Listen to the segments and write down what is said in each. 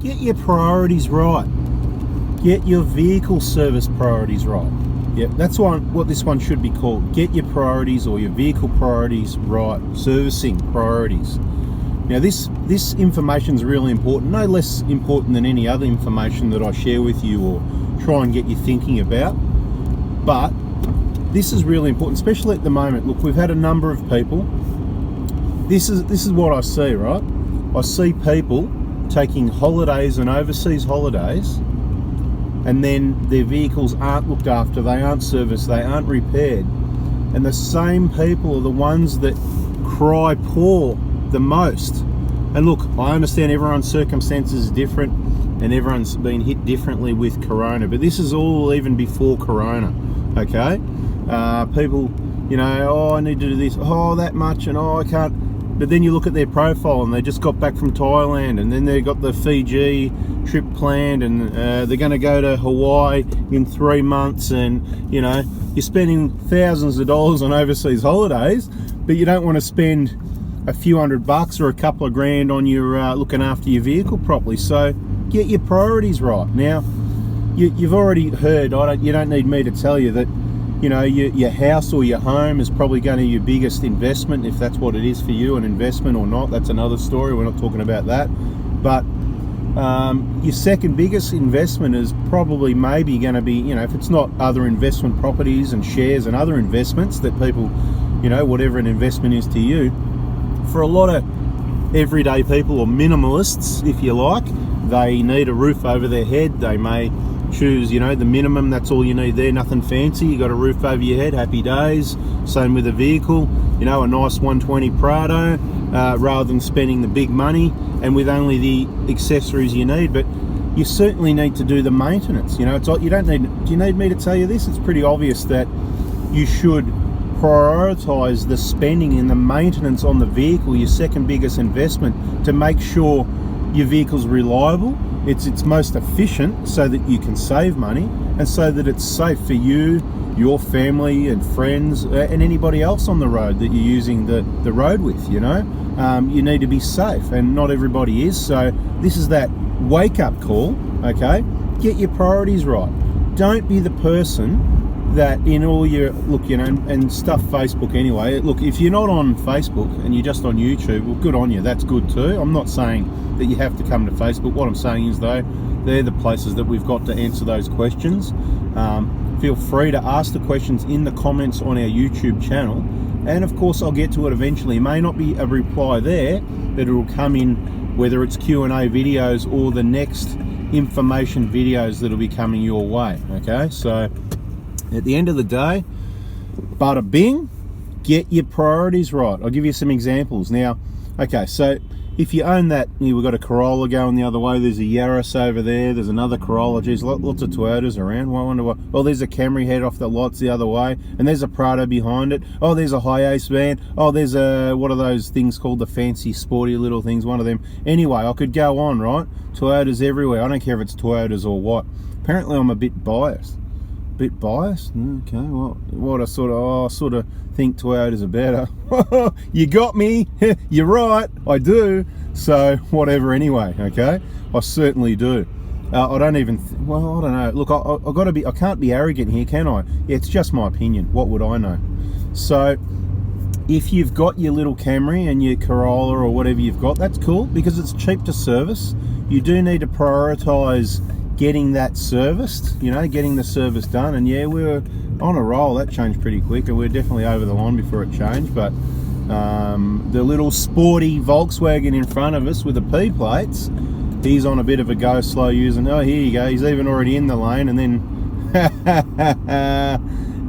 Get your priorities right. Get your vehicle service priorities right. Yep, that's what this one should be called. Get your priorities or your vehicle priorities right. Servicing priorities. Now this information is really important, no less important than any other information that I share with you or try and get you thinking about. But this is really important, especially at the moment. Look, we've had a number of people. This is what I see, right? I see people taking holidays and overseas holidays, and then their vehicles aren't looked after, they aren't serviced, they aren't repaired. And the same people are the ones that cry poor the most. And look, I understand everyone's circumstances is different and everyone's been hit differently with Corona, but this is all even before Corona, okay? People, you know, oh, I need to do this, oh, that much, and oh, I can't. But then you look at their profile and they just got back from Thailand, and then they've got the Fiji trip planned, and they're going to go to Hawaii in 3 months, and you know, you're spending thousands of dollars on overseas holidays, but you don't want to spend a few $100 or a couple of grand on your looking after your vehicle properly. So get your priorities right. Now you've already heard, you don't need me to tell you that, you know, your house or your home is probably going to be your biggest investment, if that's what it is for you, an investment or not, that's another story, we're not talking about that. But your second biggest investment is probably maybe going to be, you know, if it's not other investment properties and shares and other investments that people, you know, whatever an investment is to you, for a lot of everyday people or minimalists, if you like, they need a roof over their head. They may choose, you know, the minimum, that's all you need there, nothing fancy. You got a roof over your head, happy days. Same with a vehicle, you know, a nice 120 Prado, rather than spending the big money and with only the accessories you need. But you certainly need to do the maintenance. You know, it's like, you don't need, do you need me to tell you this? It's pretty obvious that you should prioritize the spending and the maintenance on the vehicle, your second biggest investment, to make sure your vehicle's reliable, it's most efficient, so that you can save money and so that it's safe for you, your family and friends, and anybody else on the road that you're using the road with. You know, you need to be safe, and not everybody is. So this is that wake-up call. Okay, get your priorities right. Don't be the person that in all your, look, you know, and stuff Facebook anyway. Look, if you're not on Facebook and you're just on YouTube, well, good on you, that's good too. I'm not saying that you have to come to Facebook. What I'm saying is, though, they're the places that we've got to answer those questions. Feel free to ask the questions in the comments on our YouTube channel, and of course I'll get to it eventually. It may not be a reply there, but it will come in, whether it's Q&A videos or the next information videos that'll be coming your way. Okay, so at the end of the day, bada bing, get your priorities right. I'll give you some examples. Now, okay, so if you own that, we've got a Corolla going the other way, there's a Yaris over there, there's another Corolla, geez, lots of Toyotas around. Well, I wonder what, oh, there's a Camry head off the lots the other way, and there's a Prado behind it. Oh, there's a Hi-Ace van. Oh, there's a, what are those things called, the fancy sporty little things, one of them. Anyway, I could go on, right? Toyotas everywhere. I don't care if it's Toyotas or what. Apparently I'm a bit biased. Bit biased. Okay, well, what I sort of think Toyotas are better. You got me. You're right, I do. So whatever, anyway. Okay, I certainly do. I don't even well, I don't know. Look, I got to be, I can't be arrogant here, can I? Yeah, it's just my opinion. What would I know? So if you've got your little Camry and your Corolla or whatever you've got, that's cool, because it's cheap to service. You do need to prioritize getting that serviced, you know, getting the service done. And yeah, we were on a roll. That changed pretty quick, and we're definitely over the line before it changed. But the little sporty Volkswagen in front of us with the P plates, he's on a bit of a go slow using. Oh, here you go, he's even already in the lane. And then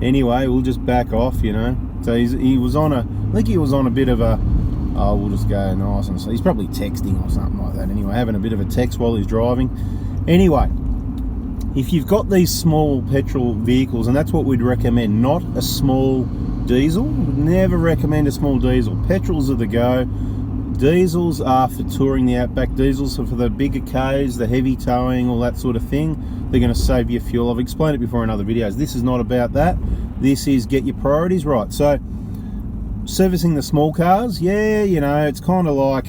anyway, we'll just back off, you know. So he was on a, I think he was on a bit of a, oh, we'll just go nice and so he's probably texting or something like that. Anyway, having a bit of a text while he's driving. Anyway, if you've got these small petrol vehicles, and that's what we'd recommend, not a small diesel. We'd never recommend a small diesel. Petrols are the go. Diesels are for touring the outback. Diesels are for the bigger Ks, the heavy towing, all that sort of thing. They're going to save you fuel. I've explained it before in other videos. This is not about that. This is get your priorities right. So servicing the small cars, yeah, you know, it's kind of like,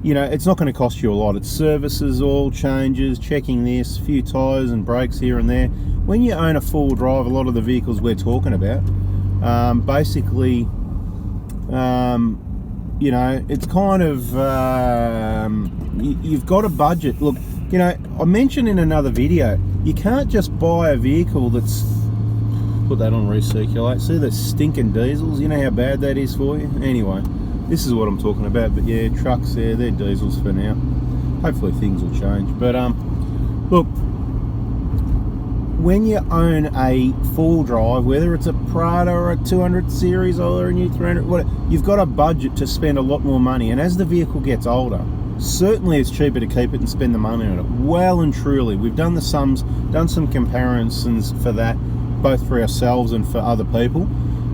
you know, it's not going to cost you a lot. It's services, oil changes, checking this, a few tyres and brakes here and there. When you own a four-wheel drive, a lot of the vehicles we're talking about, basically, you know, it's kind of, you've got a budget. Look, you know, I mentioned in another video, you can't just buy a vehicle that's, put that on recirculate. See the stinking diesels? You know how bad that is for you? Anyway, this is what I'm talking about. But yeah, trucks there, they're diesels for now. Hopefully things will change. But look, when you own a full drive, whether it's a Prado or a 200 series or a new 300, whatever, you've got a budget to spend a lot more money. And as the vehicle gets older, certainly it's cheaper to keep it and spend the money on it. Well and truly, we've done the sums, done some comparisons for that, both for ourselves and for other people.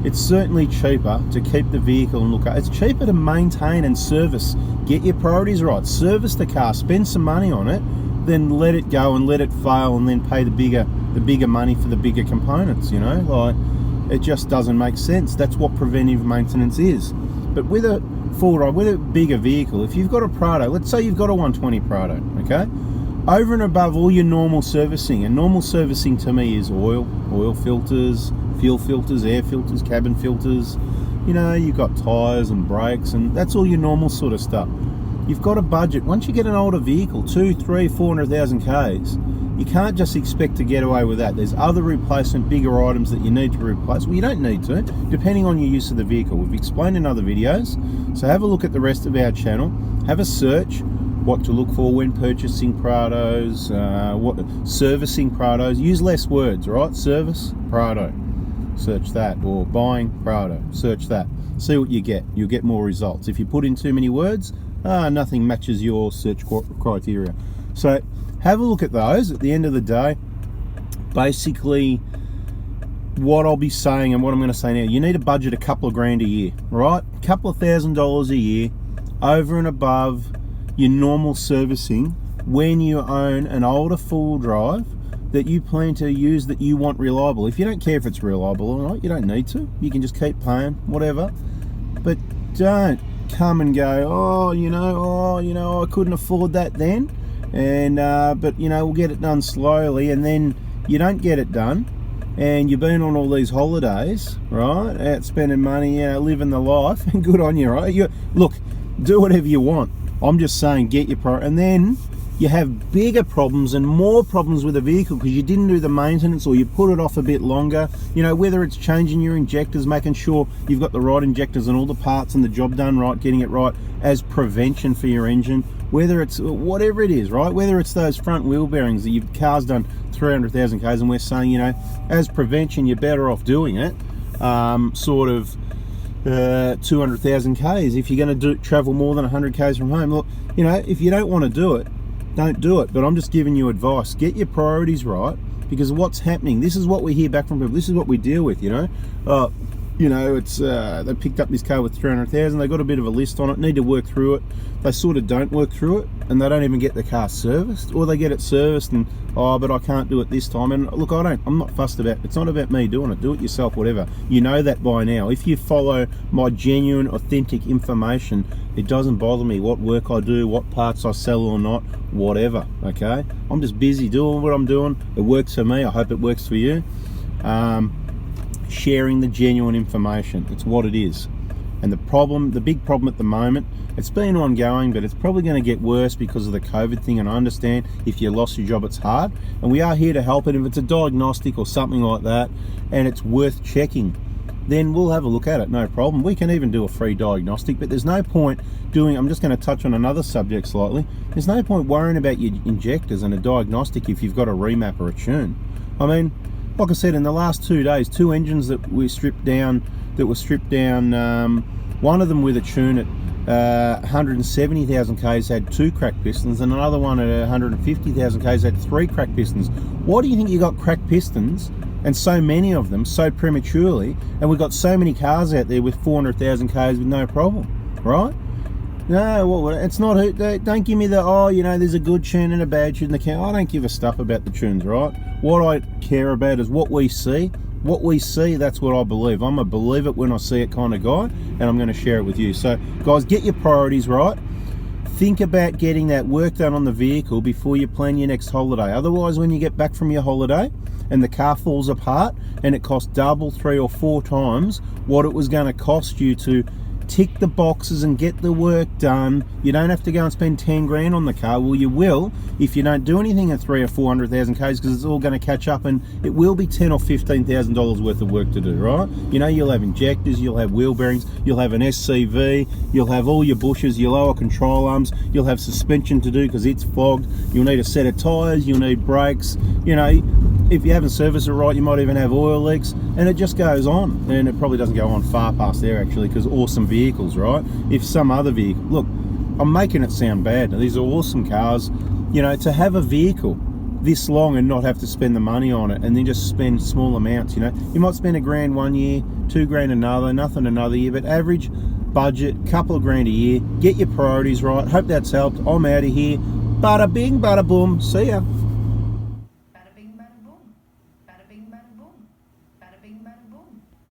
It's certainly cheaper to keep the vehicle and look at. It's cheaper to maintain and service. Get your priorities right. Service the car, spend some money on it, then let it go and let it fail, and then pay the bigger money for the bigger components. You know, like, it just doesn't make sense. That's what preventive maintenance is. But with a full drive, with a bigger vehicle, if you've got a Prado, let's say you've got a 120 Prado, okay? Over and above all your normal servicing, and normal servicing to me is oil filters, fuel filters, air filters, cabin filters, you know, you've got tyres and brakes, and that's all your normal sort of stuff. You've got a budget. Once you get an older vehicle, 200,000, 300,000, 400,000 Ks, you can't just expect to get away with that. There's other replacement, bigger items that you need to replace. Well, you don't need to, depending on your use of the vehicle. We've explained in other videos, so have a look at the rest of our channel. Have a search, what to look for when purchasing Prados, what servicing Prados. Use less words, right? Service, Prado, search that. Or buying Prado, search that. See what you get. You'll get more results. If you put in too many words, nothing matches your search criteria. So have a look at those. At the end of the day, basically what I'll be saying and what I'm going to say now, you need to budget a couple of grand a year, right? A couple of $1,000s a year over and above your normal servicing when you own an older full drive that you plan to use, that you want reliable. If you don't care if it's reliable or not, you don't need to. You can just keep paying, whatever. But don't come and go, oh, you know, I couldn't afford that then. And but you know, we'll get it done slowly, and then you don't get it done, and you've been on all these holidays, right? Out spending money, you know, living the life, and good on you, right? Look, do whatever you want. I'm just saying, get your priority, and then you have bigger problems and more problems with the vehicle because you didn't do the maintenance, or you put it off a bit longer. You know, whether it's changing your injectors, making sure you've got the right injectors and all the parts and the job done right, getting it right as prevention for your engine, whether it's whatever it is, right? Whether it's those front wheel bearings that your car's done 300,000 Ks, and we're saying, you know, as prevention, you're better off doing it, sort of 200,000 Ks if you're going to travel more than 100 Ks from home. Look, you know, if you don't want to do it, don't do it. But I'm just giving you advice. Get your priorities right, because what's happening, this is what we hear back from people, this is what we deal with, you know. You know, it's they picked up this car with 300,000, they got a bit of a list on it, need to work through it. They sort of don't work through it, and they don't even get the car serviced, or they get it serviced and, oh, but I can't do it this time. And look, I'm not fussed about, it's not about me doing it. Do it yourself, whatever. You know that by now. If you follow my genuine, authentic information, it doesn't bother me what work I do, what parts I sell or not, whatever, okay? I'm just busy doing what I'm doing. It works for me. I hope it works for you. Sharing the genuine information, it's what it is. And the big problem at the moment, it's been ongoing, but it's probably going to get worse because of the COVID thing. And I understand if you lost your job, it's hard, and we are here to help it. If it's a diagnostic or something like that and it's worth checking, then we'll have a look at it, no problem. We can even do a free diagnostic, but there's no point doing, I'm just going to touch on another subject slightly, there's no point worrying about your injectors and a diagnostic if you've got a remap or a tune. I mean, like I said, in the last 2 days, 2 engines that were stripped down, one of them with a tune at 170,000 Ks had 2 cracked pistons, and another one at 150,000 Ks had 3 cracked pistons. Why do you think you got cracked pistons, and so many of them, so prematurely, and we've got so many cars out there with 400,000 Ks with no problem, right? No, well, it's not, don't give me the, oh, you know, there's a good tune and a bad tune in the car. I don't give a stuff about the tunes, right? What I care about is what we see. What we see, that's what I believe. I'm a believe it when I see it kind of guy, and I'm going to share it with you. So, guys, get your priorities right. think about getting that work done on the vehicle before you plan your next holiday. Otherwise, when you get back from your holiday and the car falls apart and it costs double, 3 or 4 times what it was going to cost you to tick the boxes and get the work done, you don't have to go and spend 10 grand on the car. Well, you will if you don't do anything at 300,000 or 400,000 k's, because it's all going to catch up, and it will be $10,000 or $15,000 worth of work to do, right? You know, you'll have injectors, you'll have wheel bearings, you'll have an SCV, you'll have all your bushes, your lower control arms, you'll have suspension to do because it's fogged, you'll need a set of tyres, you'll need brakes, you know. If you haven't serviced it right, you might even have oil leaks, and it just goes on. And it probably doesn't go on far past there, actually, because awesome vehicles, right? If some other vehicle, look, I'm making it sound bad. Now, these are awesome cars. You know, to have a vehicle this long and not have to spend the money on it, and then just spend small amounts, you know. You might spend $1,000 one year, $2,000 another, nothing another year, but average budget, couple of grand a year. Get your priorities right. Hope that's helped. I'm out of here. Bada bing, bada boom. See ya.